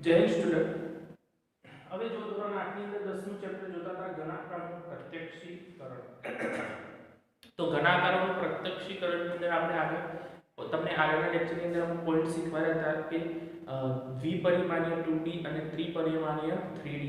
જય હિન્દ સ્ટુડન્ટ। હવે જો ધોરણ 8 ની અંદર 10મું ચેપ્ટર જોતા હતા ઘનાકારનું પ્રત્યક્ષીકરણ। તો ઘનાકારનું પ્રત્યક્ષીકરણ ની અંદર આપણે આગળ તમને આગળના લેક્ચરની અંદર અમુક પોઈન્ટ શીખવાડ્યા હતા કે દ્વિપરિમાણીય 2D અને ત્રિપરિમાણીય 3D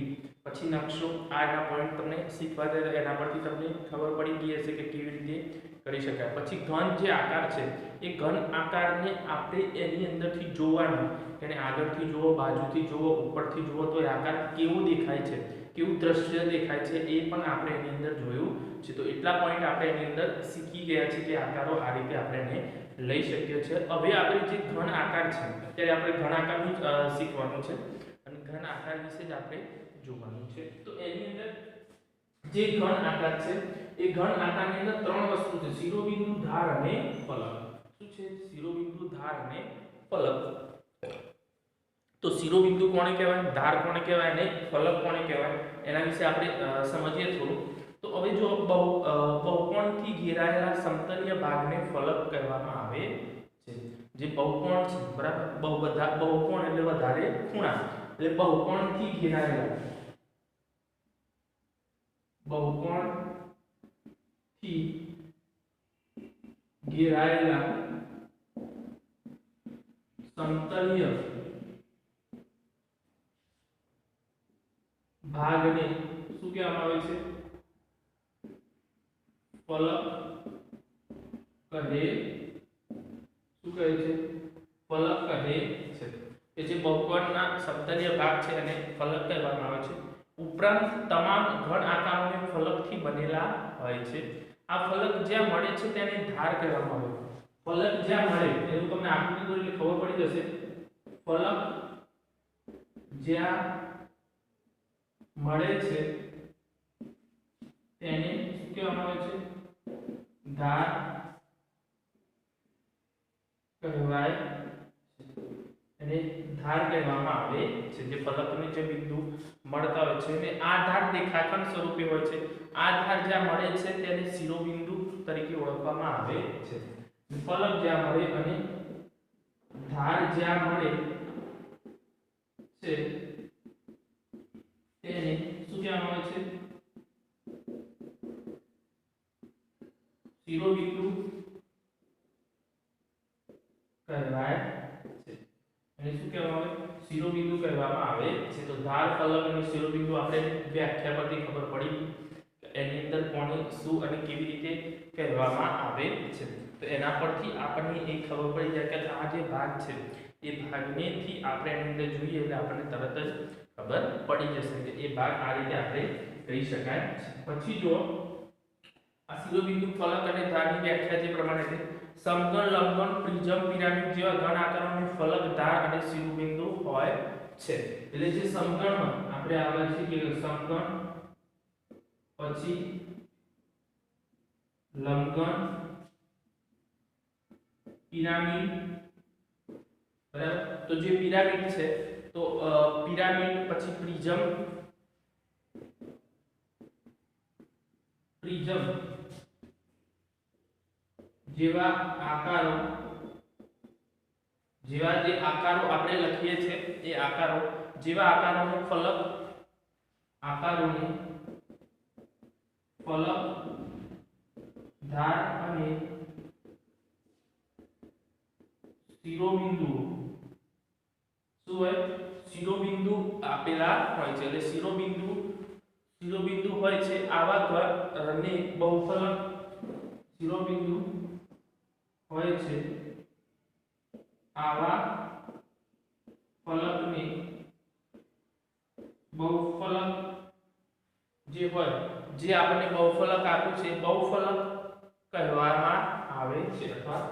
પછી નકશો આ એના પોઈન્ટ તમને શીખવાડ્યા હતા। એના પરથી તમને ખબર પડી ગઈ હશે કે કેવી રીતે કરી શકાય। પછી ઘન જે આકાર છે એ ઘન આકારને આપણે એની અંદરથી જોવાનું, એને આગળથી જુઓ, બાજુથી જુઓ, ઉપરથી જુઓ તો એ આકાર કેવો દેખાય છે, કેવું દ્રશ્ય દેખાય છે એ પણ આપણે એની અંદર જોયું છે। તો એટલા પોઈન્ટ આપણે એની અંદર શીખી ગયા છે કે આકારો આ રીતે આપણે એને લઈ શકીએ છીએ। હવે આપણે જે ઘન આકાર છે અત્યારે આપણે ઘન આકારનું શીખવાનું છે અને ઘન આકાર વિશે જ આપણે જોવાનું છે। તો એની અંદર જે ઘન આકાર છે એ ઘન આકારની અંદર ત્રણ વસ્તુ છે: શિરોબિંદુ, ધાર અને ફલક। શું છે? શિરોબિંદુ, ધાર અને ફલક। તો શિરોબિંદુ કોને કહેવાય, ધાર કોને કહેવાય અને ફલક કોને કહેવાય એના વિશે આપણે સમજીએ થોડું। તો હવે જો બહુકોણથી ઘેરાયેલા સમતલીય ભાગને ફલક કહેવામાં આવે છે। જે બહુકોણ છે બરાબર, બહુકોણ એટલે વધારે ખૂણા, એટલે બહુકોણથી ઘેરાયેલા, બહુકોણથી ઘેરાયેલા સમતલીય ભાગને શું કહેવામાં આવે છે? ફલક કહે, શું કહે છે? ફલક કહે છે। કે જે બહુકોણના સમતલીય ભાગ છે એને ફલક કહેવામાં આવે છે। ઉપરાંત તમામ ઘન આકારોને ફલકથી બનેલા હોય છે। આ ફલક જ્યાં મળે છે તેને ધાર કહેવામાં આવે છે। ફલક જ્યાં મળે એનું તમને આકૃતિ દોરી એટલે ખબર પડી જશે। ફલક જ્યાં મળે છે તેને શું કહેવામાં આવે છે? ધાર કહેવાય છે। એને ધાર કહેવામાં આવે છે। જે ફલકને જે બિંદુ મળતા હોય છે અને આ ધાર રેખાખંડ સ્વરૂપે હોય છે। આ ધાર જ્યાં મળે છે તેને શિરોબિંદુ તરીકે ઓળખવામાં આવે છે। ફલક જ્યાં મળે અને ધાર જ્યાં મળે છે તેને શું કહેવામાં આવે છે? શિરોબિંદુ કહેવાય છે। એને શું કહેવામાં આવે? શિરોબિંદુ કહેવામાં આવે છે। તો ધાર, ફલક અને શિરોબિંદુ આપણે વ્યાખ્યા પરથી ખબર પડી એની અંદર કોને શું અને કેવી રીતે કહેવામાં આવે છે। તો એના પરથી આપણને એ ખબર પડી જાય કે આ જે ભાગ છે એ ભાગનેથી આપણે એની અંદર જોઈએ એટલે આપણને તરત જ ખબર પડી જશે કે એ ભાગ આ રીતે આપણે કહી શકાય છે। પછી જો આ શિરોબિંદુ, ફલક અને ધારની વ્યાખ્યા જે પ્રમાણે છે: સમઘન, લંબઘન, પ્રિઝમ, પિરામિડ જેવા ઘન આકારોને ફલક, ધાર અને શિરોબિંદુ હોય છે। એટલે જે સમઘનમાં આપણે આવે છે કે સમઘન, પછી લંબઘન, પિરામિડ, બરાબર। તો જે પિરામિડ છે તો પિરામિડ પછી પ્રિઝમ, જેવા આકારો, જેવા જે આકારો આપણે લખીએ છીએ એ આકારો, જેવા આકારોને ફલક, ધાર અને શિરોબિંદુ શું હોય? શિરોબિંદુ આપેલા હોય છે। એટલે શિરોબિંદુ હોય છે આવા ઘનને બહુફલક, શિરોબિંદુ હોય છે આવા ફલકને બહુફલક જે હોય, જે આપણને બહુફલક આપ્યું છે બહુફલક કહેવામાં આવે છે અથવા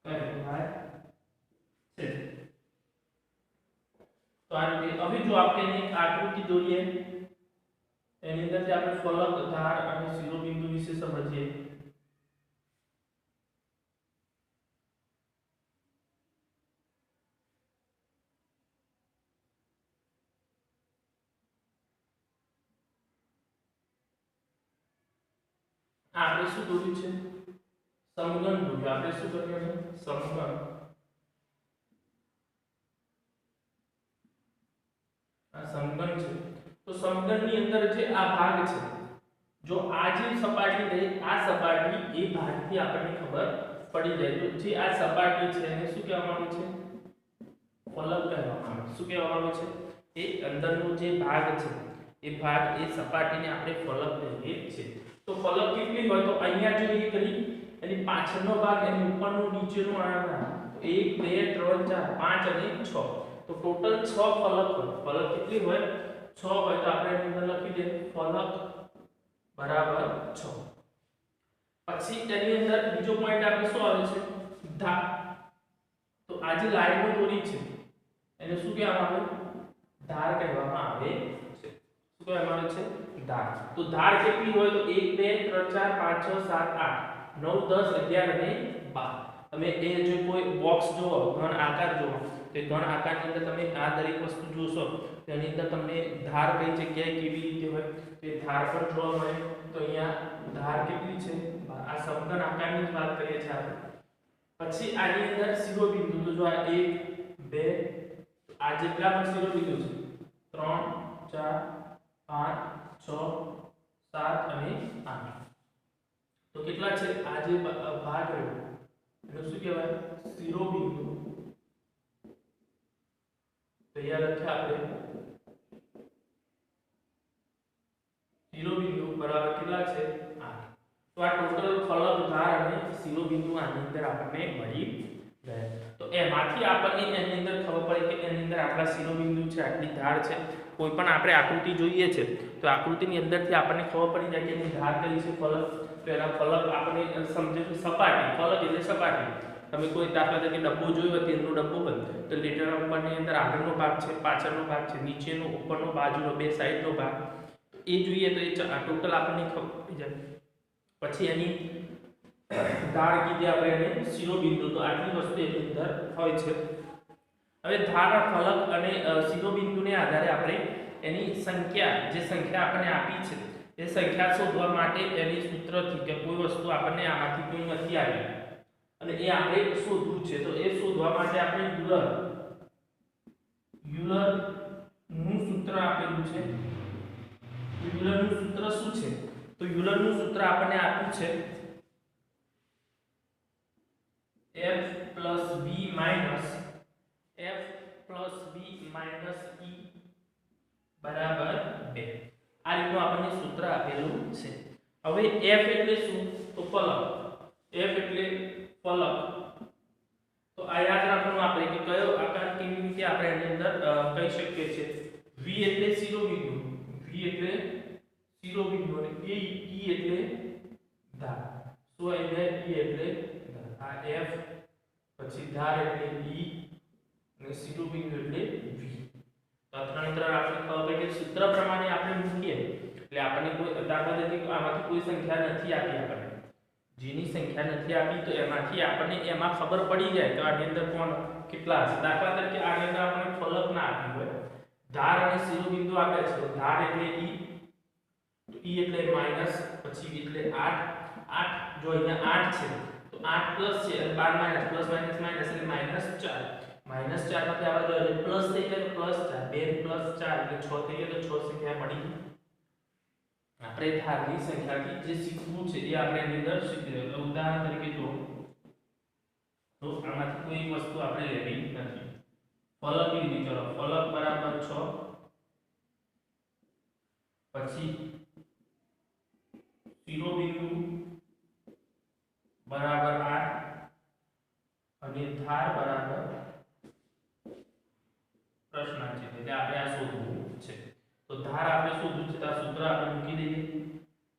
કહેવાય છે। તો આ રીતે હવે જો આપણે એક આકૃતિ દોરીએ એની અંદરથી આપણે ફલક, ધાર અને શિરોબિંદુ વિશે સમજીએ। આપણે શું દોર્યું છે? સમઘન દોર્યું। આપણે શું કર્યું છે? સમઘન આ સમઘન છે તો સમઘનની અંદર જે આ ભાગ છે જો આ જે સપાટી રહી આ સપાટી એ ભાગથી આપણને ખબર પડી જાય તો જે આ સપાટી છે એને શું કહેવામાં આવે છે ફલક કહેવામાં આવે છે શું કહેવામાં આવે છે એ અંદરનો જે ભાગ છે એ ભાગ એ સપાટીને આપણે ફલક કહીએ છીએ તો ફલક કેટલી હોય તો અહીંયા જોઈએ કરી એની પાછળનો ભાગ એની ઉપરનો નીચેનો આના 1 2 3 4 5 અને 6 તો ટોટલ 6 ફલક હોય ફલક કેટલી હોય 6 હોય તો આપણે એની અંદર લખી દે ફલક બરાબર 6 પછી તેની અંદર બીજો પોઈન્ટ આપણે શું આવે છે ધાર તો આ જે લાઈનો દોરી છે એને શું કહેવામાં આવે ધાર કહેવામાં આવે છે શું કહેવામાં આવે છે ધાર તો ધાર કેટલી હોય તો 1 2 3 4 5 6 7 8 9 10 11 અને 12 તમે એ જો કોઈ બોક્સ જોવો ઘન આકાર જોવો તો ઘન આકારની અંદર તમે આ દરેક વસ્તુ જોશો તેની અંદર તમને ધાર કઈ જગ્યાએ કેવી રીતે હોય તે ધાર પણ જોવા મળે તો અહીંયા ધાર કેટલી છે આ સમઘન આકારની જ વાત કરીએ છીએ આપણે પછી આની અંદર શિરોબિંદુ તો જો આ 1 2 આ જેટલા પણ શિરોબિંદુ છે 3 4 5 6 7 અને 8 તો કેટલા છે આ જે ભાગ રહ્યો એને શું કહેવાય શિરોબિંદુ તૈયાર લખ્યા આપણે શિરોબિંદુ બરાબર કેટલા છે 8 તો આ ટોટલ ફલક ધાર અને શિરોબિંદુ આની અંદર આપણને મળી ગયા તો એમાંથી આપણને એની અંદર ખબર પડે કે એની અંદર આટલા શિરોબિંદુ છે આટલી ધાર છે કોઈ પણ આપણે આકૃતિ જોઈએ છે તો આકૃતિની અંદરથી આપણને ખબર પડી જાય કે એની ધાર કઈ છે ફલક તો એના ફલક આપણે સમજે છે સપાટી ફલક એટલે સપાટી તમે કોઈ દાખલા તરીકે ડબ્બો જોયો હોય તેનો ડબ્બો હોય તો લીટર નંબરની અંદર આગળનો ભાગ છે પાછળનો ભાગ છે નીચેનો ઉપરનો બાજુનો બે સાઈડનો ભાગ એ જોઈએ તો એ ટોટલ આપણને ખબર પડી જાય પછી એની ધાર કીધી આપણે એને શિરોબિંદુ તો આટલી વસ્તુ એની અંદર હોય છે હવે ધાર ફલક અને શિરોબિંદુને આધારે આપણે એની સંખ્યા જે સંખ્યા આપણને આપી છે એ સંખ્યા શોધવા માટે એની સૂત્રથી કે કોઈ વસ્તુ આપણને આમાંથી કોઈ નથી આવી અને એ આપણે શોધવું છે તો એ શોધવા માટે આપણે યુલર નું સૂત્ર આપેલું છે યુલર નું સૂત્ર શું છે તો યુલર નું સૂત્ર આપણને આપ્યું છે f plus b minus f plus b minus e બરાબર 2 આ રીતનું આપણને સૂત્ર આપેલું છે હવે f એટલે શું તો ફલક f એટલે ફલક તો આ યાદ રાખવાનું આપણે કે કયો આકાર કેવી રીતે આપણે એની અંદર કહી શકીએ છીએ v એટલે શિરોબિંદુ v એટલે શિરોબિંદુ અને e એટલે ધાર સો એટલે e એટલે આ f પછી ધાર એટલે e અને શિરોબિંદુ એટલે v તો આ ત્રણ આપણે ખબર પડી કે સૂત્ર પ્રમાણે આપણે મૂકીએ એટલે આપણને કોઈ દાખલા તરીકે આમાંથી કોઈ સંખ્યા નથી આપી આપણને જેની સંખ્યા નથી આપી તો એમાંથી આપણને એમાં ખબર પડી જાય કે આની અંદર કોણ કેટલા છે દાખલા તરીકે આની અંદર આપણને ફલક ના આપી હોય ધાર અને શિરોબિંદુ આપે છે ધાર એટલે e તો e એટલે માઈનસ પછી એટલે 8 8 જો અહીંયા 8 છે તો 8 પ્લસ છે અને 12 માઈનસ પ્લસ માઈનસ માઈનસ એટલે માઈનસ 4 માઈનસ 4 માંથી આવા જો એટલે પ્લસ થઈ ગયો પ્લસ 4 2 પ્લસ 4 એટલે 6 થઈ ગયો તો 6 સંખ્યા મળી આપણે ધારની સંખ્યાથી જે શીખવું છે એ આપણે એની અંદર શીખી રહ્યા ઉદાહરણ તરીકે જો તો આમાંથી કોઈ એક વસ્તુ આપણે લેવી નથી ફલક લીધી ચલો ફલક બરાબર 6 પછી શિરોબિંદુ બરાબર 8 અને ધાર બરાબર પ્રશ્નાર્થ છે એટલે આપણે આ શોધવું છે તો ધાર આપણે શોધવું છે તો આ સૂત્ર આપણે મૂકી દઈએ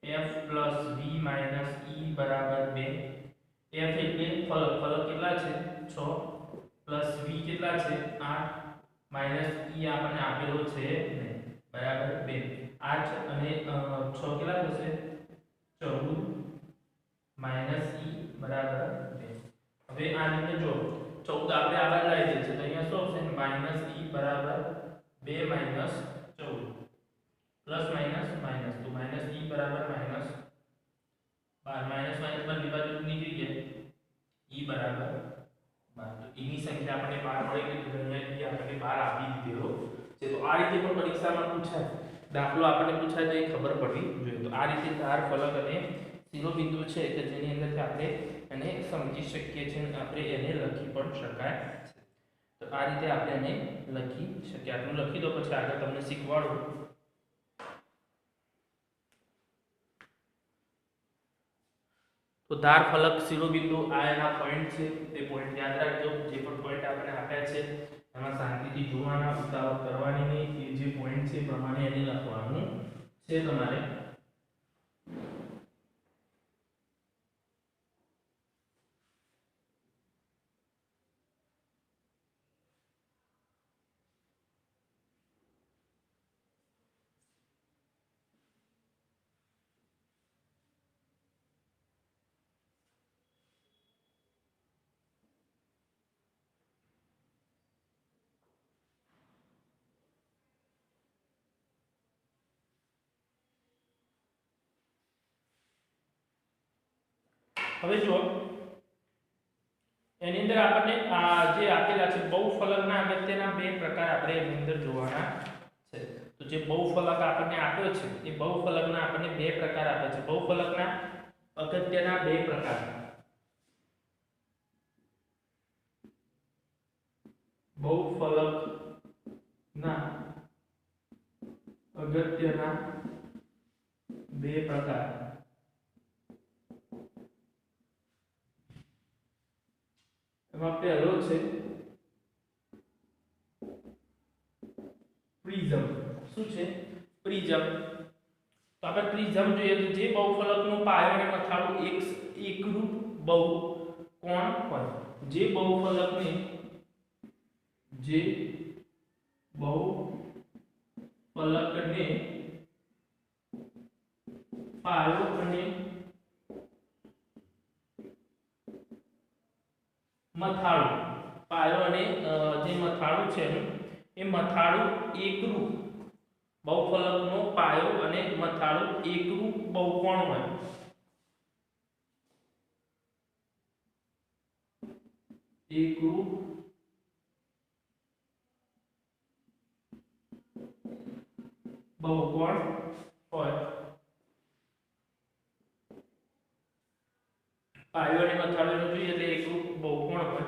f + v - e બરાબર 2 f એટલે ફલક ફલક કેટલા છે 6 પ્લસ v કેટલા છે 8 માઈનસ e આપણને આપેલો છે નહીં બરાબર 2 8 અને 6 કેટલા થશે 14 માઈનસ e બરાબર 2 હવે આ રીતે જો 14 આપણે આગળ લઈ જઈએ છે તો અહીંયા શું આવશે માઈનસ e બરાબર 2 માઈનસ 14 પ્લસ માઈનસ માઈનસ તો માઈનસ e બરાબર માઈનસ 12 માઈનસ માઈનસ બંને બાજુ નીકળી ગયા e બરાબર 12 તો e ની સંખ્યા આપણને 12 મળી ગઈ તો અહીંયા e આપણને 12 આપી દીધેલો છે તો આ રીતે પણ પરીક્ષામાં પૂછાય દાખલો આપણને પૂછાય તો એ ખબર પડવી જોઈએ તો આ રીતે ધાર ફલક અને શિરોબિંદુ છે કે જેની અંદરથી આપણે એને સમજી શકીએ છીએ અને આપણે એને લખી પણ શકાય તો આ રીતે આપણે એને લખી શકીએ આટલું લખી દો પછી આગળ તમને શીખવાડું તો ધાર ફલક શિરોબિંદુ આ એના પોઈન્ટ છે તે પોઈન્ટ યાદ રાખજો જે પણ પોઈન્ટ આપણે આપ્યા છે એમાં શાંતિથી જોવાના ઉતાવળ કરવાની નહીં એ જે પોઈન્ટ છે પ્રમાણે એને લખવાનું છે તમારે હવે જો એની અંદર આપણને આ જે આપેલા છે બહુફલકના અગત્યના બે પ્રકાર આપણે એની અંદર જોવાના છે તો જે બહુફલક આપણને આપ્યો છે એ બહુફલકના આપણને બે પ્રકાર આપે છે બહુફલકના અગત્યના બે પ્રકાર બહુફલકના અગત્યના બે પ્રકાર એમાં પહેલો છે પ્રિઝમ શું છે પ્રિઝમ તો આપણે પ્રિઝમ જોઈએ તો જે બહુફલકનો પાયો અને મથાળું એકરૂપ બહુકોણ હોય જે બહુફલકને પાયો અને મથાળું પાયો અને જે મથાળું છે એ મથાળું એકરૂપ બહુફલકનો પાયો અને મથાળું એકરૂપ બહુકોણ હોય એકરૂપ બહુકોણ હોય પાયો અને મથાળું જોઈએ એટલે એકરૂપ બહુકોણ હોય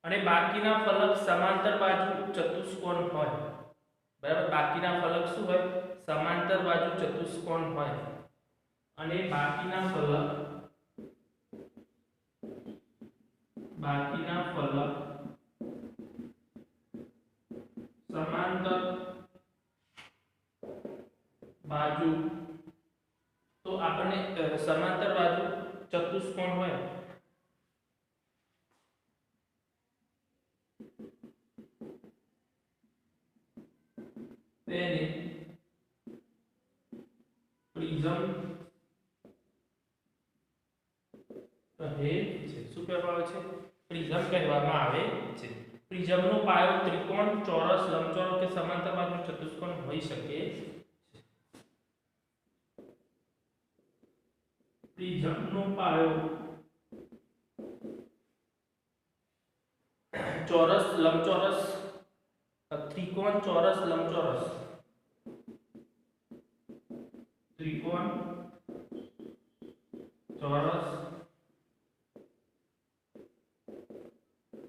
અને બાકીના ફલક સમાંતર બાજુ ચતુષ્કોણ હોય બરાબર બાકીના ફલક શું હોય સમાંતર બાજુ ચતુષ્કોણ હોય અને બાકીના ફલક સમાંતર બાજુ તો આપણે સમાંતર બાજુ ચતુષ્કોણ હોય તેને પ્રિઝમ કહે છે શું કહેવામાં આવે છે પ્રિઝમ કહેવામાં આવે છે પ્રિઝમનો પાયો ત્રિકોણ ચોરસ લંબચોરસ કે સમાંતર બાજુ ચતુષ્કોણ હોઈ શકે પ્રિઝમનો પાયો ચોરસ લંબચોરસ ત્રિકોણ ચોરસ લંબચોરસ ત્રિકોણ ચોરસ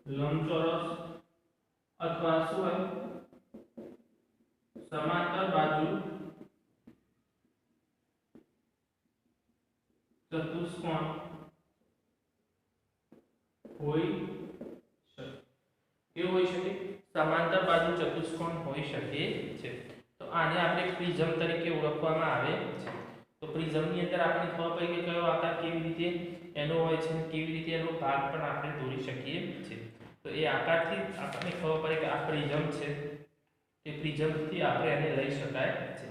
લંબચોરસ અથવા શું હોય સમાંતર બાજુ ચતુષ્કોણ હોઈ શકે કેવું હોઈ શકે સમાંતર બાજુ ચતુષ્કોણ હોઈ શકે છે તો આને આપણે પ્રિઝમ તરીકે ઓળખવામાં આવે છે તો પ્રિઝમની અંદર આપણે ખબર પડી કે કયો આકાર કેવી રીતે એનો હોય છે કેવી રીતે એનો ભાગ પણ આપણે દોરી શકીએ છીએ તો એ આકારથી આપણને ખબર પડે કે આ પ્રિઝમ છે તે પ્રિઝમથી આપણે એને લઈ શકાય છે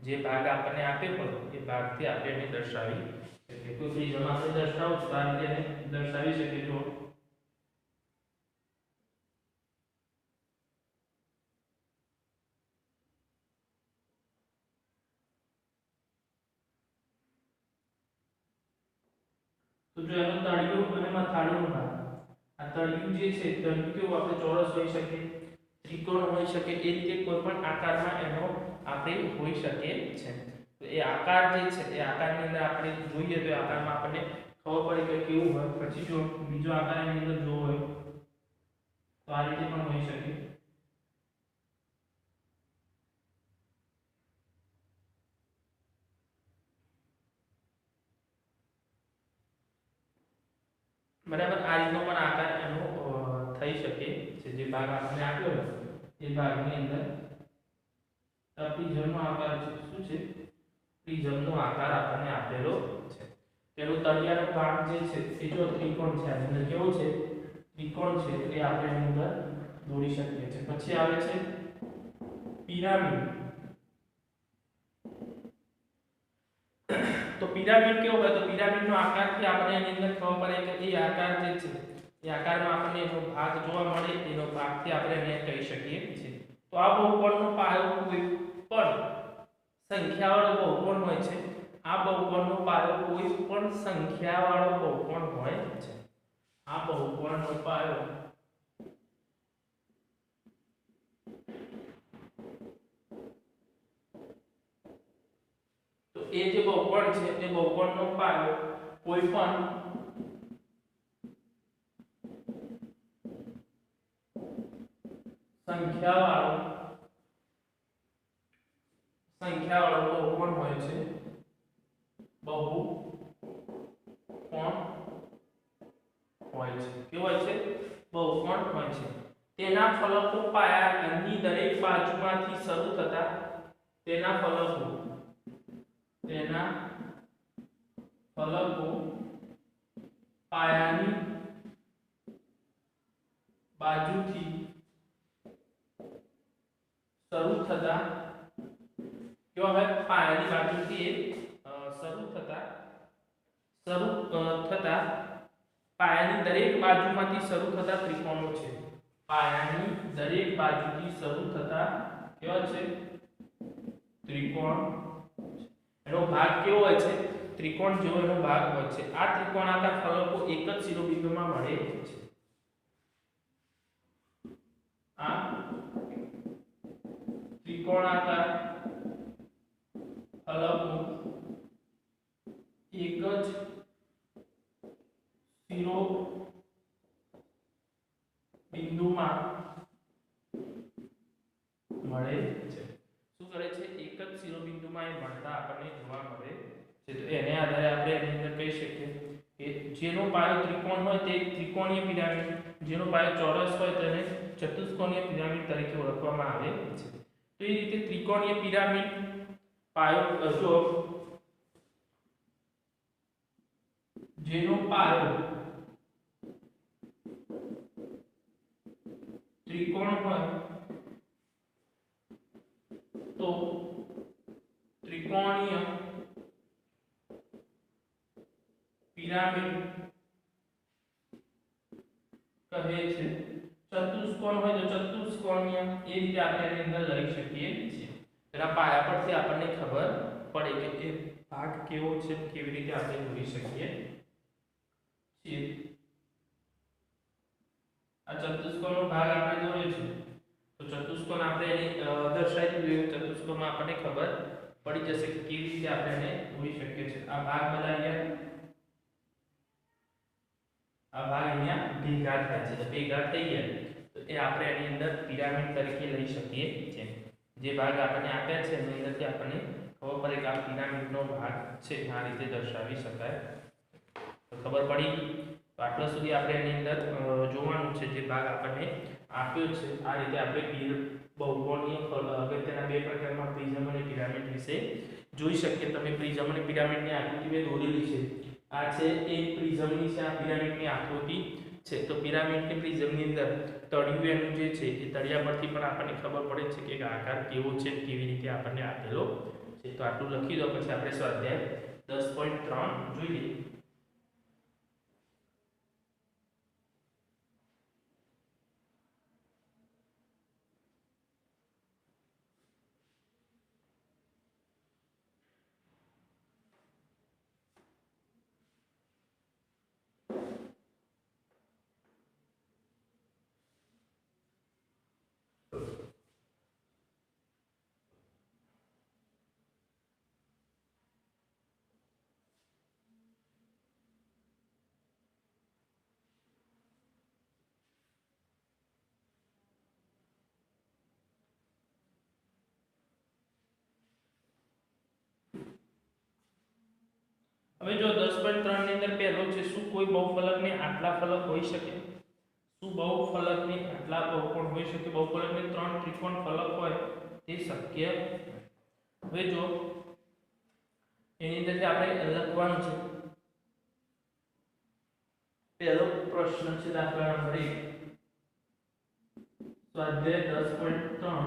જે ભાગ આપણને આપ્યો હોય એ ભાગથી આપણે એને દર્શાવી શકીએ કોઈ પ્રિઝમ આપણે દર્શાવો તો આ રીતે એને દર્શાવી શકીએ જો તો જો એનો તળિયું અને મથાળું ભાગ આ તળિયું જે છે તળિયું કેવું આપણે ચોરસ હોઈ શકે ત્રિકોણ હોઈ શકે, એ રીતે કોઈ પણ આકારમાં એનો આપણે હોઈ શકે છે. તો એ આકાર જે છે એ આકારની અંદર આપણે જોઈએ તો આકારમાં આપણને ખબર પડે કે કેવું હોય. પછી જો બીજો આકાર એની અંદર જોવો હોય તો આ રીતે પણ હોઈ શકે. બરાબર, આ રીતનો પણ આકાર એનો થઈ શકે છે. જે ભાગ આપણે આપ્યો એ ભાગની અંદર પ્રિઝમનો આકાર છે. શું છે? પ્રિઝમનો આકાર આપણને આપેલો છે. તેનો તળિયાનો ભાગ જે છે એ જો ત્રિકોણ છે, આની અંદર કેવો છે? ત્રિકોણ છે. એ આપણે એની અંદર દોરી શકીએ છીએ. પછી આવે છે પિરામિડ. તો પિરામિડ કેવો હોય? તો પિરામિડનો આકારથી આપણે એની અંદર ખબર પડે કે એ આકાર જે છે એ આકારમાં આપણને એનો ભાગ જોવા મળે, એનો ભાગથી આપણે એને કહી શકીએ છીએ. તો આ બહુકોણનો પાયો કોઈ પણ સંખ્યાવાળો બહુકોણ હોય છે. આ બહુકોણનો પાયો કોઈ પણ સંખ્યાવાળો બહુકોણ હોય છે. આ બહુકોણનો પાયો તો એ જે બહુકોણ છે તે બહુકોણનો પાયો કોઈ પણ સંખ્યાવાળો બહુકોણ હોય છે. બહુકોણ હોય છે. કેવો હોય છે? બહુકોણ હોય છે. તેના ફલકો પાયાની દરેક બાજુમાંથી શરૂ થતા ફલકો પાયાની બાજુથી શરૂ થતા કેવા હોય? પાયાની બાજુથી શરૂ થતા પાયાની દરેક બાજુમાંથી શરૂ થતા ત્રિકોણો છે. પાયાની દરેક બાજુથી શરૂ થતા કેવા છે? ત્રિકોણ. એનો ભાગ કેવો હોય છે? ત્રિકોણ જેવો એનો ભાગ હોય છે. આ ત્રિકોણાકાર ફલકો એક જ શિરોબિંદુમાં મળે છે. આ ત્રિકોણાકાર ફલકો એક જ શિરોબિંદુમાં મળે છે. શું કરે છે? એક જ શિરોબિંદુમાં એ મળતા આપણને જોવા મળે છે. તો એને આધારે આપણે એની અંદર કહી શકીએ કે જેનો પાયો ત્રિકોણ હોય તે ત્રિકોણીય પિરામિડ, જેનો પાયો ચોરસ હોય તેને ચતુષ્કોણીય પિરામિડ તરીકે ઓળખવામાં આવે છે. તો એ રીતે ત્રિકોણીય પિરામિડ પાયો જો જેનો પાયો ત્રિકોણ હોય તો ત્રિકોણીય પિરામિડ કહે છે. ચતુષ્કોણ હોય તો ચતુષ્કોણીય, એ રીતે આપણે એની અંદર લઈ શકીએ છીએ. તેના પાયા પરથી આપણને ખબર પડે કે એ ભાગ કેવો છે, કેવી રીતે આપણે જોઈ શકીએ છીએ. આ ચતુષ્કોણનો ભાગ આપણે દોર્યો છે તો ચતુષ્કોણ આપણે એને દર્શાવી દીધું. ચતુષ્કોણમાં આપણને ખબર પડી જશે કે કેવી રીતે આપણે એને દોરી શકીએ છીએ. આ ભાગ બધા અહીંયા ભેગા થાય છે. તો ભેગા થઈ ગયા તો એ આપણે એની અંદર પિરામિડ તરીકે લઈ શકીએ છીએ. જે ભાગ આપણને આપ્યા છે એની અંદરથી આપણને ખબર પડે કે આ પિરામિડનો ભાગ છે. આ રીતે દર્શાવી શકાય. તો ખબર પડી. તો આટલા સુધી આપણે એની અંદર જોવાનું છે. જે ભાગ આપણને આપ્યો છે આ રીતે આપણે બહુકોણીય અગત્યના બે પ્રકારના પ્રિઝમ અને પિરામિડ વિશે જોઈ શકીએ. તમે પ્રિઝમ અને પિરામિડની આકૃતિ મેં દોરેલી છે. આ છે એક પ્રિઝમની છે, આ પિરામિડની આકૃતિ છે. તો પિરામિડની પ્રિઝમની અંદર તળિયું એનું જે છે એ તળિયા પરથી પણ આપણને ખબર પડે છે કે આકાર કેવો છે, કેવી રીતે આપણને આપેલો છે. તો આટલું લખી દો. પછી આપણે સ્વાધ્યાય 10.3 જોઈએ. હવે જો 10.3 ની અંદર પહેલો છે શું કોઈ બહુફલકને આટલા ફલક હોઈ શકે? શું બહુફલકને આટલા બહુકોણ હોઈ શકે? બહુફલકને 3 ત્રિકોણ ફલક હોય તે શક્ય? હવે જો એની અંદરથી આપણે લખવાનું છે પહેલો પ્રશ્ન છે દાખલા નંબર 1 સ્વાધ્યાય 10.3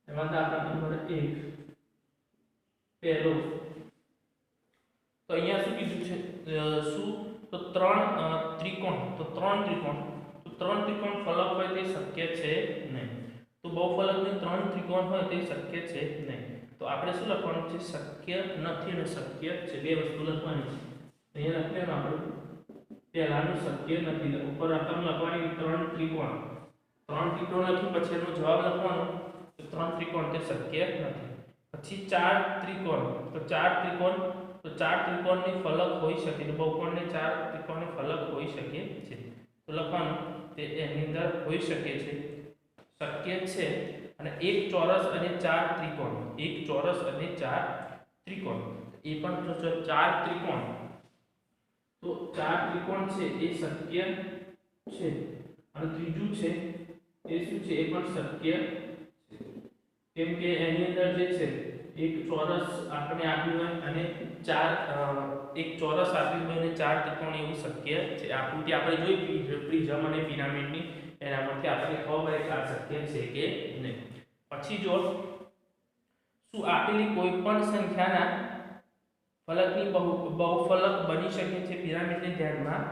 એમાં દાખલા નંબર 1 પહેલો તો અહીંયા શું કીધું છે શું તો ત્રણ ત્રિકોણ ફલક હોય તે શક્ય છે નહીં. તો બહુફલકને 3 ત્રિકોણ હોય તે શક્ય છે નહીં. તો આપણે શું લખવાનું છે? શક્ય નથી અને શક્ય છે. બે વસ્તુ લખવાની છે. અહીંયા લખવાનું આપણે પહેલાનું શક્ય નથી, ઉપર રકમ લખવાની 3 ત્રિકોણ લખી પછી એનો જવાબ લખવાનો તો 3 ત્રિકોણ તે શક્ય નથી. પછી 4 ત્રિકોણ તો 4 ત્રિકોણની ફલક હોઈ શકે છે. બહુકોણને 4 ત્રિકોણની ફલક હોઈ શકે છે તો લખવાનું તે એની અંદર હોઈ શકે છે, શક્ય છે. અને એક ચોરસ અને 4 ત્રિકોણ એ પણ જો 4 ત્રિકોણ તો 4 ત્રિકોણ છે એ શક્ય છે. અને ત્રીજું છે એ શું છે? એ પણ શક્ય છે, કેમ કે એની અંદર જે છે એક ચોરસ આપણે આપ્યું હોય અને એક ચોરસ આપ્યું હોય અને 4 ત્રિકોણ એવું શક્ય છે. આકૃતિ આપણે જોઈ પ્રિઝમ અને પિરામિડની, એના પરથી આપણે ખબર પડે કે આ શક્ય છે કે નહીં. પછી જો શું આપેલી કોઈ પણ સંખ્યાના ફલકની બહુફલક બની શકે છે? પિરામિડને ધ્યાનમાં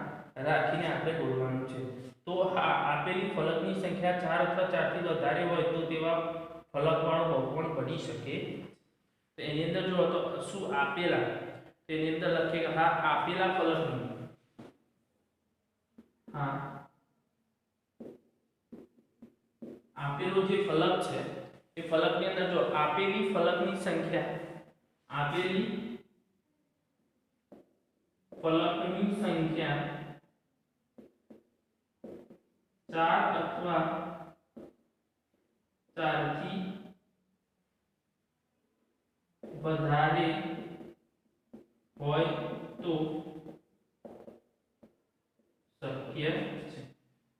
રાખીને આપણે બોલવાનું છે. તો આપેલી ફલકની સંખ્યા 4 અથવા 4 થી વધારે હોય તો તેવા ફલકવાળો બહુકોણ બની શકે. તો એની અંદર જો તો શું આપેલા, તેની અંદર લખીએ કે હા આપેલા ફલકની આપેલો જે ફલક છે એ ફલકની અંદર જો આપેલી ફલકની સંખ્યા 4 અથવા 4 થી વધારે હોય તો શક્ય છે.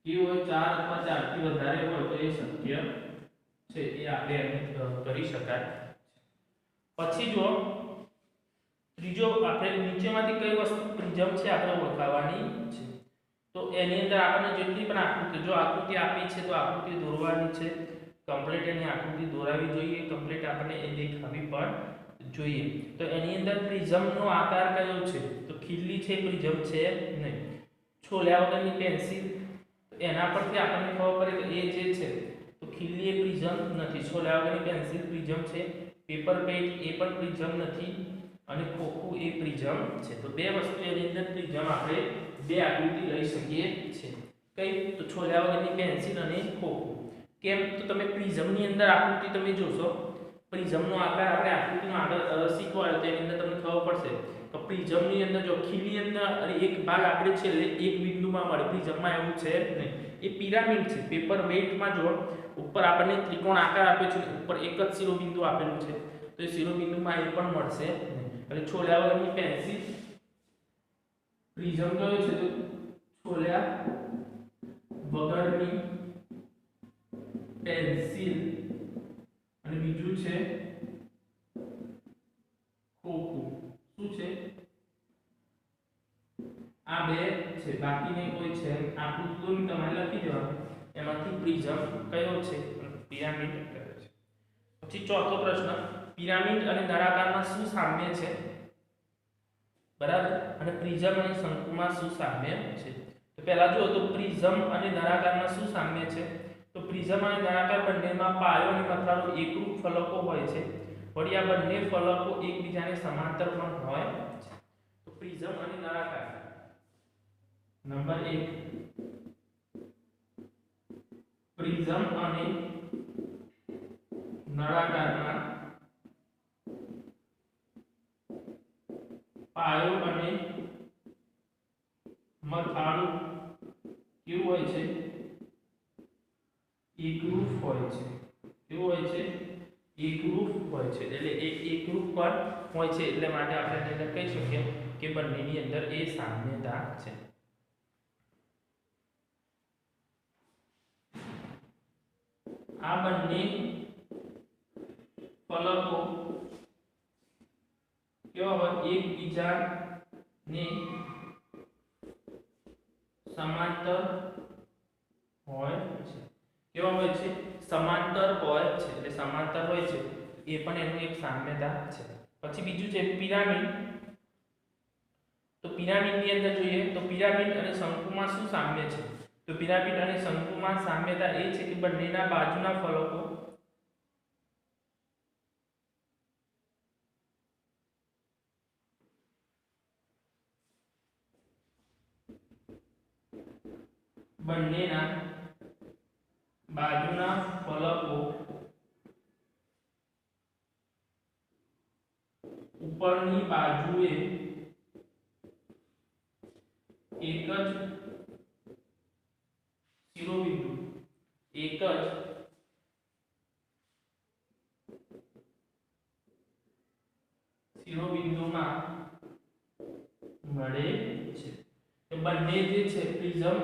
કેવું હોય? 4 અથવા 4 થી વધારે હોય તો એ શક્ય છે, એ આપણે કરી શકાય. પછી જો ત્રીજો આપણે નીચેમાંથી કઈ વસ્તુ પ્રિઝમ છે આપણે ઓળખાવવાની છે. તો એની અંદર આપણને જેટલી પણ આકૃતિ, જો આકૃતિ આપી છે તો આકૃતિ દોરવાની છે, કમ્પ્લીટ એની આકૃતિ દોરાવી જોઈએ, કમ્પ્લીટ આપણને એ દેખાવી પણ જોઈએ. તો એની અંદર પ્રિઝમનો આકાર કયો છે? તો ખીલ્લી છે, પ્રિઝમ છે નહીં. છોલ્યા વગરની પેન્સિલ, તો એના પરથી આપણને ખબર પડે કે એ જે છે તો ખીલ્લી એ પ્રિઝમ નથી. છોલ્યા વગરની પેન્સિલ પ્રિઝમ છે, પેપર પેટ એ પણ પ્રિઝમ નથી, અને ખોખું એ પ્રિઝમ છે. તો બે વસ્તુ એની અંદર પ્રિઝમ આપણે બે આકૃતિ લઈ શકીએ છીએ. કઈ? તો છોલ્યા વગરની પેન્સિલ અને ખોખું. કેમ? તો તમે પ્રિઝમની અંદર આકૃતિ તમે જોશો, પ્રિઝમનો આકાર આપણે આકૃતિનો આગળ શીખવાડે તો એની અંદર તમને ખબર પડશે કે પ્રિઝમની અંદર જો ખીલી અંદર અને એક ભાગ આપણે છેલ્લે એક બિંદુમાં મળે, પ્રિઝમમાં એવું છે નહીં. એ પિરામિડ છે. પેપર વેઇટમાં જો ઉપર આપણને ત્રિકોણ આકાર આપ્યો છે, ઉપર એક જ શિરોબિંદુ આપેલું છે, તો એ શિરોબિંદુમાં એ પણ મળશે નહીં. અને છોલ્યા વગરની પેન્સિલ પ્રિઝમ કયો છે? તો છોલ્યા વગરની પેન્સિલ, અને બીજું છે ખોખું. શું છે? આ બે છે, બાકીને કોઈ છે. આકૃતિ દોરી તમારે લખી દેવાનું, એમાંથી પ્રિઝમ કયો છે? પિરામિડ કયો છે. પછી ચોથો પ્રશ્ન, પિરામિડ અને નળાકારમાં શું સામ્ય છે? બરાબર. અને પ્રિઝમ અને શંકુમાં શું સામ્ય છે? તો પહેલા જો તો પ્રિઝમ અને નળાકારમાં શું સામ્ય છે? તો પ્રિઝમ અને નળાકાર બંનેમાં પાયો અને મથાળું એકરૂપ ફલકો હોય છે. વળી આ બંને ફલકો એકબીજાને સમાંતર પણ હોય છે. તો પ્રિઝમ અને નળાકાર નંબર 1, પ્રિઝમ અને નળાકારમાં પાયો અને મથાળું કેવું હોય છે? એકરૂપ હોય છે. કેવું હોય છે? એકરૂપ હોય છે. એટલે એકરૂપ પર હોય છે એટલે માટે આપણે એની અંદર કહી શકીએ કે બંનેની અંદર એ સામ્યતા છે. આ બંને ફલકો કેવા હોય એકબીજાને સમાંતર હોય છે. કેવા હોય છે? સમાંતર હોય છે. એટલે સમાંતર હોય છે એ પણ એનું એક સામ્યતા છે. પછી બીજું છે પિરામિડ. તો પિરામિડની અંદર જોઈએ તો પિરામિડ અને શંકુમાં શું સામ્ય છે? તો પિરામિડ અને શંકુમાં સામ્યતા એ છે કે બંનેના બાજુના ફલકો ઉપરની બાજુએ એક જ શિરોબિંદુમાં મળે છે. તો બંને જે છે પ્રિઝમ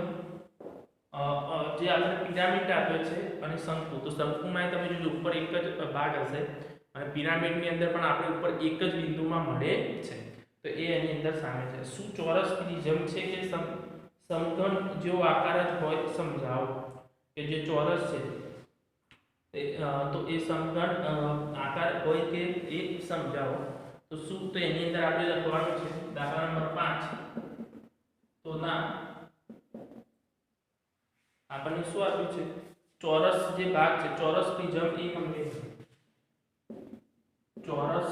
જે આપણે પિરામિડ આપ્યો છે અને શંકુ. તો શંકુમાં તમે જોજો ઉપર એક જ ભાગ હશે અને પિરામિડની અંદર પણ આપણે ઉપર એક જ બિંદુમાં મળે છે. તો એ એની અંદર સામે છે. શું ચોરસ પ્રિઝમ છે કે સમઘન જેવો આકાર જ હોય? સમજાવો કે જે ચોરસ છે તો એ સમઘન આકાર હોય કે એ સમજાવો. તો શું? તો એની અંદર આપણે લખવાનું છે દાખલા નંબર 5 તો ના આપણને શું આપ્યું છે? ચોરસ જે ભાગ છે ચોરસ પ્રિઝમ એ ચોરસ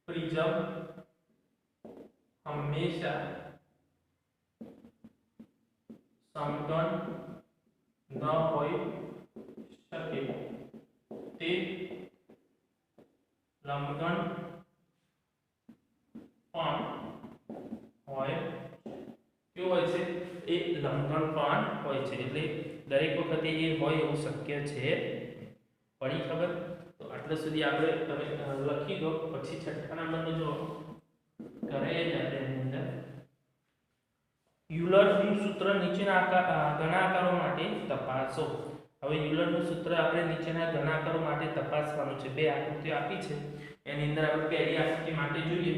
પ્રિઝમ હંમેશા સમઘન ન હોઈ શકે. તે લંબઘન પણ હોય. કેવું હોય છે? એ લંબઘન પણ હોય છે. એટલે દરેક વખતે એ હોય એવું શક્ય છે. પડી ખબર? તો આટલા સુધી આપણે તમે લખી દો. પછી છઠ્ઠા નંબરનું જો કરે જ આપણે એની અંદર યુલરનું સૂત્ર નીચેના ઘણા આકારો માટે તપાસો. હવે યુલરનું સૂત્ર આપણે નીચેના ઘણા આકારો માટે તપાસવાનું છે. બે આકૃતિઓ આપી છે એની અંદર આપણે પહેલી આકૃતિ માટે જોઈએ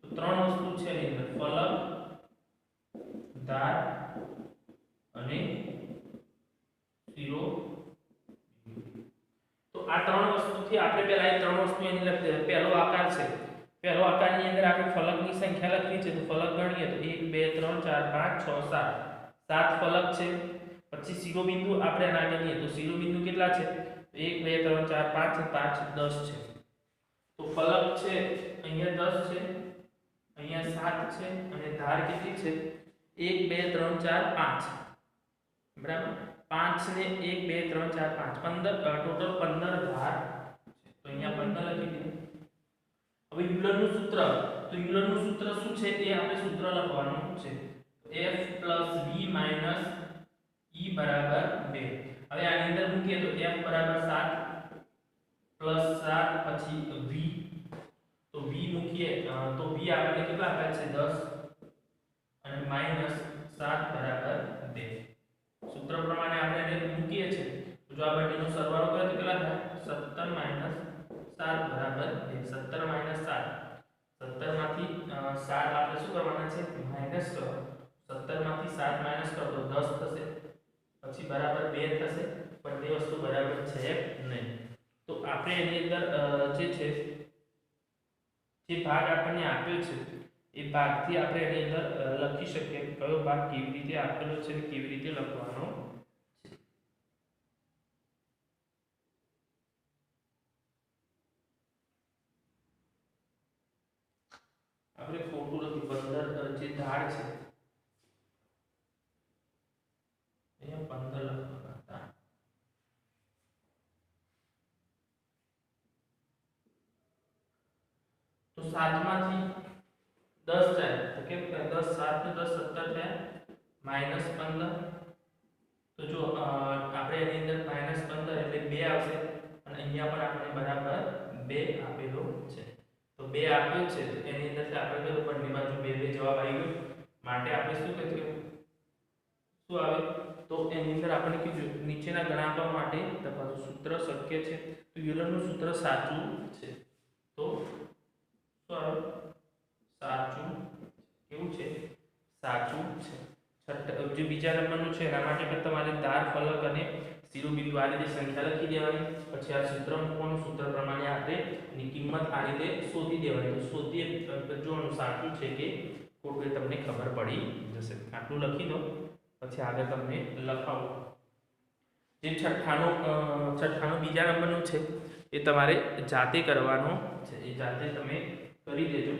તો ત્રણ વસ્તુ છે એની અંદર ફલક, ધાર અને શિરોબિંદુ. તો આ ત્રણ વસ્તુથી આપણે પહેલા એ ત્રણ વસ્તુ એની અંદર પહેલો આકાર છે. પહેલો આકારની અંદર આપણે ફલકની સંખ્યા લખવી છે. તો ફલક ગણીએ તો 1 2 3 4 5 6 7 7 ફલક છે. પછી શિરોબિંદુ આપણે આના ગણીએ તો શિરોબિંદુ કેટલા છે? 1 2 3 4 5 5 10 છે. તો ફલક છે અહીંયા 10 છે, અહીંયા 7 છે અને ધાર કેટલી છે? 1 2 3 4 5. બરાબર? 5 ને 1 2 3 4 5 15 ટોટલ 15 ધાર છે. તો અહીંયા 15 લખી દીધું. હવે યુલરનું સૂત્ર. તો યુલરનું સૂત્ર શું છે? એ આપણે સૂત્ર લખવાનું છે. f + v - e = 2. હવે આની અંદર મૂકીએ તો f = 7 + 7 પછી v. તો v મૂકીએ તો v આપણને કેટલા આપે છે? 10 અને -7 = 2. સૂત્ર પ્રમાણે આપણે એને મૂકીએ છીએ તો જો આ બંનેનો સરવાળો કરીએ તો કેટલા થાય? 17 - 7 = 2. 17 - 7 17 માંથી 7 આપણે શું કરવાના છે? માઈનસ કરો. 17 માંથી 7 માઈનસ કરો તો 10 થશે. પછી બરાબર 2 થશે. પણ તે વસ્તુ બરાબર છે નહીં. તો આપણે એની અંદર જે છે જે ભાગ આપણને આપ્યો છે એ ભાગથી આપણે એની અંદર લખી શકીએ કયો ભાગ કેવી રીતે આપેલો છે અને કેવી રીતે લખવાનો છે. આપણે ખોટું લખ્યું. 15 જે ધાર છે અહીંયા 15 લખવાના હતા. તો 7 માંથી 10 જાય તો કેમ કે 10 7 ને 10 17 થાય -15. તો જો આપણે એની અંદર -15 એટલે 2 આવશે અને અહીંયા પણ આપણે બરાબર 2 આપેલો છે. તો 2 આપ્યો છે તો એની અંદરથી આપણે કયો બંને બાજુ 2 જવાબ આવી ગયો. માટે આપણે શું કરીશું, શું આવે તો એની અંદર આપણે કીધું નીચેના ગણાંકો માટે તમારું સૂત્ર શક્ય છે. તો યુલરનું સૂત્ર સાચું છે. તો શું આવે, સાચું. કેવું છે, સાચું છે. જે બીજા નંબરનું છે એના માટે પણ તમારે ધાર, ફલક અને શિરોબિંદુ આ રીતે સંખ્યા લખી દેવાની. પછી આ સૂત્ર મૂકવાનું, સૂત્ર પ્રમાણે આપણે એની કિંમત આ રીતે શોધી દેવાની. તો શોધી જોવાનું સાચું છે કે ખોટું તમને ખબર પડી જશે. આટલું લખી દો પછી આગળ તમને લખાવું. જે છઠ્ઠાનું બીજા નંબરનું છે એ તમારે જાતે કરવાનો છે. એ જાતે તમે કરી દેજો.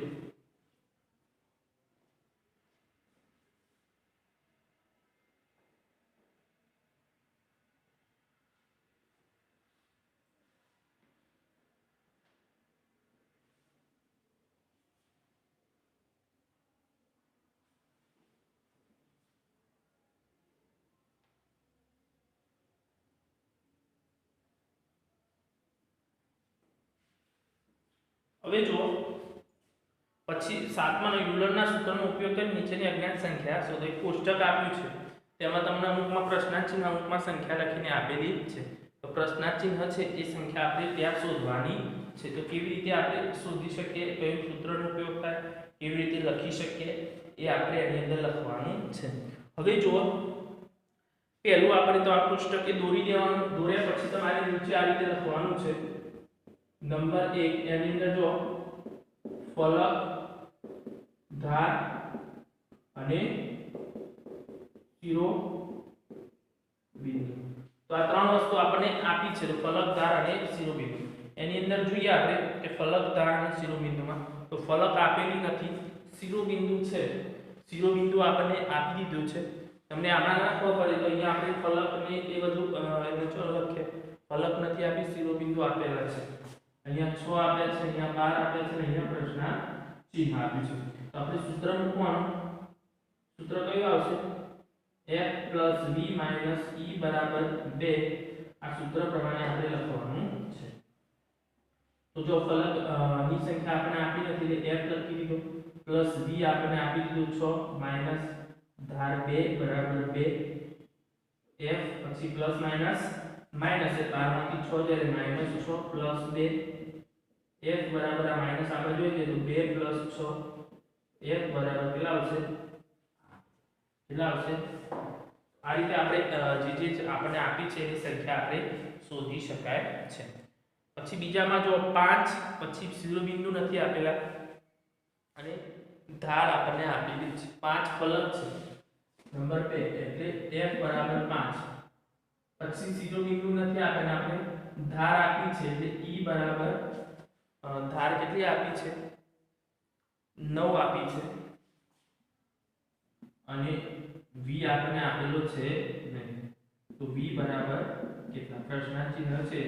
હવે જુઓ, પછી 7માનો યુલરના સૂત્રનો ઉપયોગ કરી નીચેની અજ્ઞાત સંખ્યા શોધો. એક કોષ્ટક આપ્યું છે તેમાં તમને અમુકમાં પ્રશ્નાર્થ ચિહ્ન, અમુકમાં સંખ્યા લખીને આપેલી છે. તો પ્રશ્નાર્થ ચિહ્ન છે એ સંખ્યા આપણે ત્યાં શોધવાની છે. તો કેવી રીતે આપણે શોધી શકીએ, કયું સૂત્રનો ઉપયોગ થાય, કેવી રીતે લખી શકીએ એ આપણે એની અંદર લખવાનું છે. હવે જુઓ, પહેલું આપણે તો આ કોષ્ટકે દોરી દેવાનું. દોર્યા પછી તમારે નીચે આ રીતે લખવાનું છે. નંબર 1 એની અંદર જો ફલક, ધાર અને શિરોબિંદુ. તો આ ત્રણ વસ્તુ આપણને આપી છે. તો ફલક, ધાર અને શિરોબિંદુ. એની અંદર જોઈએ આપણે કે ફલક, ધાર અને શિરોબિંદુમાં તો ફલક આપેલી નથી, શિરોબિંદુ છે. શિરોબિંદુ આપણને આપી દીધું છે. તમને આમાં ના ખબર પડે તો અહીંયા આપણે ફલક ને એ બધું એને ચલો લખીએ. ફલક નથી આપી, શિરોબિંદુ આપેલા છે. અહીંયા 6 આપ્યા છે, અહીંયા 12 આપ્યા છે, અહીંયા પ્રશ્ન ચિહ્ન આપ્યું છે. તો આપણે સૂત્ર મૂકવાનું. સૂત્ર કયું આવશે, f + v - e = 2. આ સૂત્ર પ્રમાણે આપણે લખવાનું છે. તો જો ફલક ની સંખ્યા આપણે આપી નથી એટલે f લખી દીધો, પ્લસ v આપણે આપી દીધું 6 માઈનસ ધાર 2 = 2. f પછી પ્લસ માઈનસ માઈનસ એ 12 માંથી 6 જાય -6 પ્લસ 2. f બરાબર આ માઈનસ આપણે જોઈ લીધું 2 + 6. f બરાબર કેટલા આવશે, આ રીતે આપણે જે આપણને આપી છે એની સંખ્યા આપણે શોધી શકાય છે. પછી બીજામાં જો 5, પછી શિરોબિંદુ નથી આપેલા અને ધાર આપણને આપેલી છે. 5 ફલક છે નંબર 2 એટલે f બરાબર 5. પછી શિરોબિંદુ નથી આપેલા, આપણે ધાર આપી છે એટલે e બરાબર ધાર કેટલી આપી છે, 9 આપી છે અને v આપણને આપેલો છે નહીં. તો v બરાબર કેટલા, પ્રશ્નાર્થ ચિહ્ન છે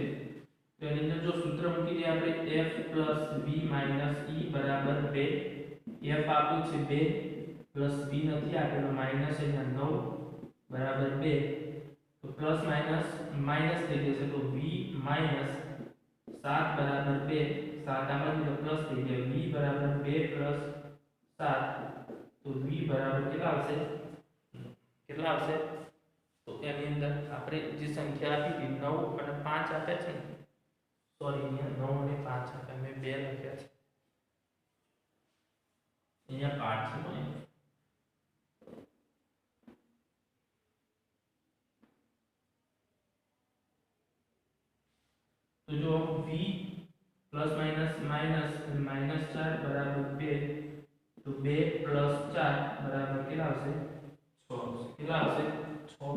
તો એની અંદર જો સૂત્ર મૂકી દઈએ આપણે f + v - e બરાબર 2. f આપ્યું છે 2 પ્લસ v નથી આપેલો માઈનસ અહીંયા 9 બરાબર 2. તો પ્લસ માઈનસ માઈનસ થઈ જશે તો v માઈનસ 7 બરાબર 2. 7 આમાંથી તો પ્લસ થઈ જાય v બરાબર 2 પ્લસ 7. તો v બરાબર કેટલા આવશે, તો એની અંદર આપણે જે સંખ્યા આપી હતી 9 અને 5 આપ્યા છે ને, સોરી અહીંયા 9 અને 5 આપ્યા, મેં 2 લખ્યા છે, અહીંયા 5 છે. तो जो v plus minus minus minus 4 बराबर 2. तो 2 प्लस 4 बराबर કેટલા આવશે, 6. કેટલા આવશે, 6.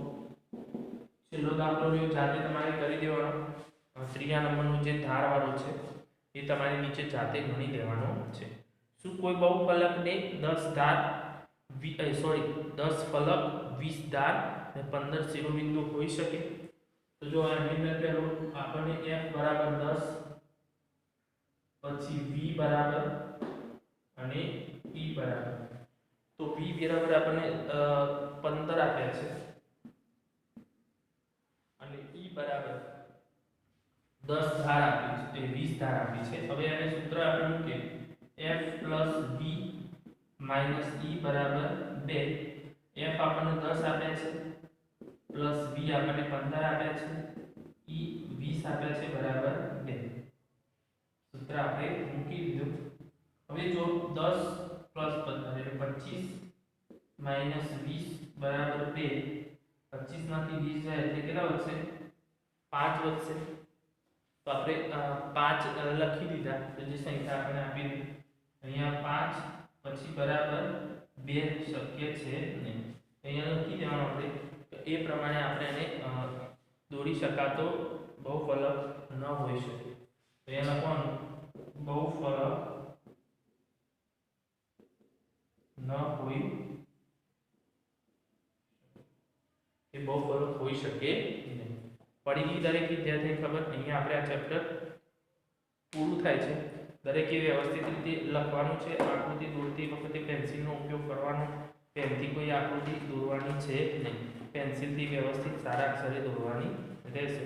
છેલ્લો દાખલો જો જાતે તમારે કરી દેવાનો. ત્રીજા નંબરનું જે ધાર વાળું છે એ તમારે નીચે જાતે ગણી દેવાનો છે. શું કોઈ બહુફલકને 10 ધાર 10 ફલક 20 ધાર અને 15 શિરોબિંદુ હોઈ શકે? तो जो एनी में पहलो આપણને f બરાબર 10, પછી v બરાબર અને e બરાબર. તો v બરાબર આપણને 15 આપ્યા છે અને e બરાબર 10 ધાર આપી છે, 20 ધાર આપી છે. હવે એને સૂત્ર આપણે મૂકીએ f + v - e બરાબર 2. f આપણને 10 આપે છે પ્લસ v આપણને 15 આપે છે, e 20 આપે છે બરાબર 2. સૂત્ર આપણે મૂકી દીધું. હવે જો 10 + 15 એટલે 25 - 20 બરાબર 2. 25 માંથી 20 જાય એટલે કેટલા વધશે? 5 વધશે. તો આપણે 5 લખી દીધા. તો જે સંખ્યા આપણે આપી દીધી અહીંયા 5 પછી બરાબર 2 શક્ય છે નહીં. અહીંયા લખી દેવાનું આપણે. તો એ પ્રમાણે આપણે એને દોરી શકાતો બહુફલક ન હોઈ શકે. તો અહીંયા લખવાનું બહુફલક ન હોઈ એ બહુફલક હોઈ શકે નહીં. પડી ગઈ દરેક વિદ્યાર્થીને ખબર. અહીંયા આપણે આ ચેપ્ટર પૂરું થાય છે. દરેકે વ્યવસ્થિત રીતે લખવાનું છે. આકૃતિ દોરતી વખતે પેન્સિલનો ઉપયોગ કરવાનો. પેનથી કોઈ આકૃતિ દોરવાની છે નહીં. પેન્સિલથી વ્યવસ્થિત સારા અક્ષરે દોરવાની રહેશે.